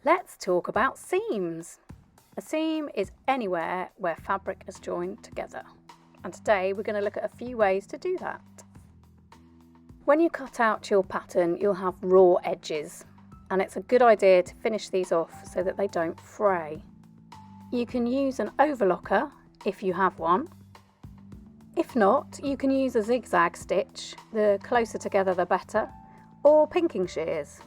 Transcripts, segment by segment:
Let's talk about seams. A seam is anywhere where fabric is joined together. And today we're going to look at a few ways to do that. When you cut out your pattern, you'll have raw edges, and it's a good idea to finish these off so that they don't fray. You can use an overlocker if you have one. If not, you can use a zigzag stitch, the closer together the better, or pinking shears.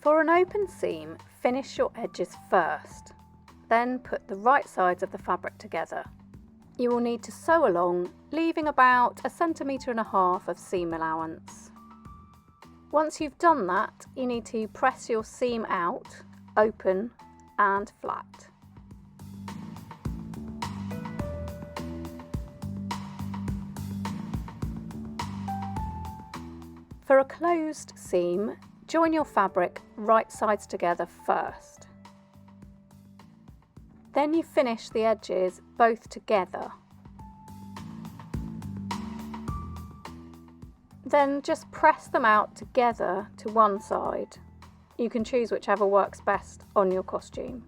For an open seam, finish your edges first, then put the right sides of the fabric together. You will need to sew along, leaving about 1.5 centimetres of seam allowance. Once you've done that, you need to press your seam out, open and flat. For a closed seam, join your fabric right sides together first. Then you finish the edges both together. Then just press them out together to one side. You can choose whichever works best on your costume.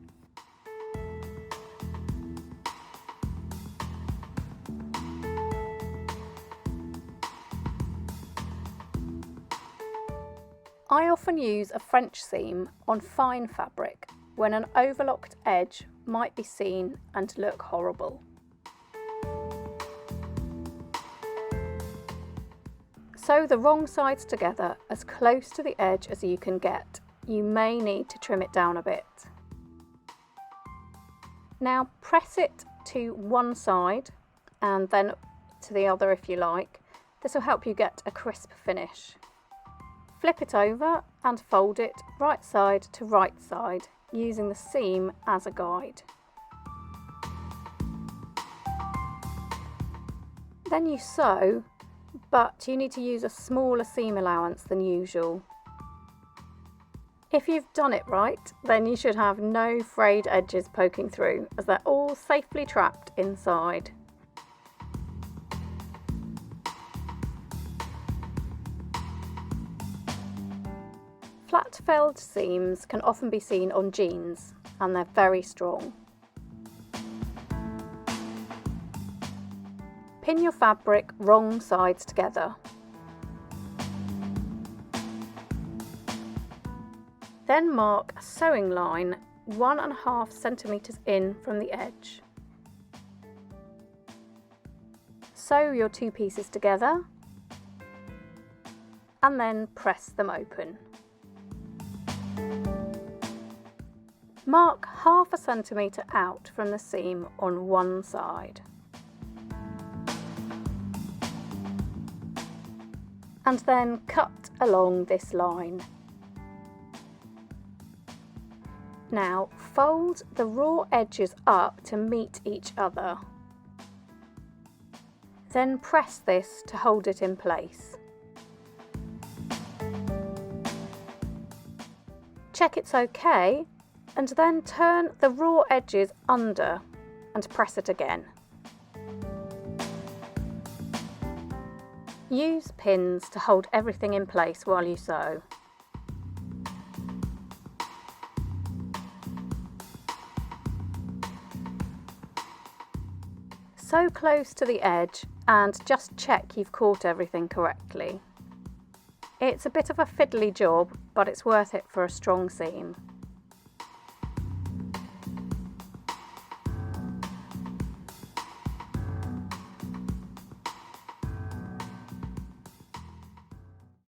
I often use a French seam on fine fabric when an overlocked edge might be seen and look horrible. Sew the wrong sides together as close to the edge as you can get. You may need to trim it down a bit. Now press it to one side and then to the other if you like. This will help you get a crisp finish. Flip it over and fold it right side to right side, using the seam as a guide. Then you sew, but you need to use a smaller seam allowance than usual. If you've done it right, then you should have no frayed edges poking through, as they're all safely trapped inside. Flat felled seams can often be seen on jeans, and they're very strong. Pin your fabric wrong sides together. Then mark a sewing line 1.5 centimetres in from the edge. Sew your two pieces together and then press them open. Mark 0.5 centimetre out from the seam on one side. And then cut along this line. Now fold the raw edges up to meet each other. Then press this to hold it in place. Check it's okay, and then turn the raw edges under and press it again. Use pins to hold everything in place while you sew. Sew close to the edge and just check you've caught everything correctly. It's a bit of a fiddly job, but it's worth it for a strong seam.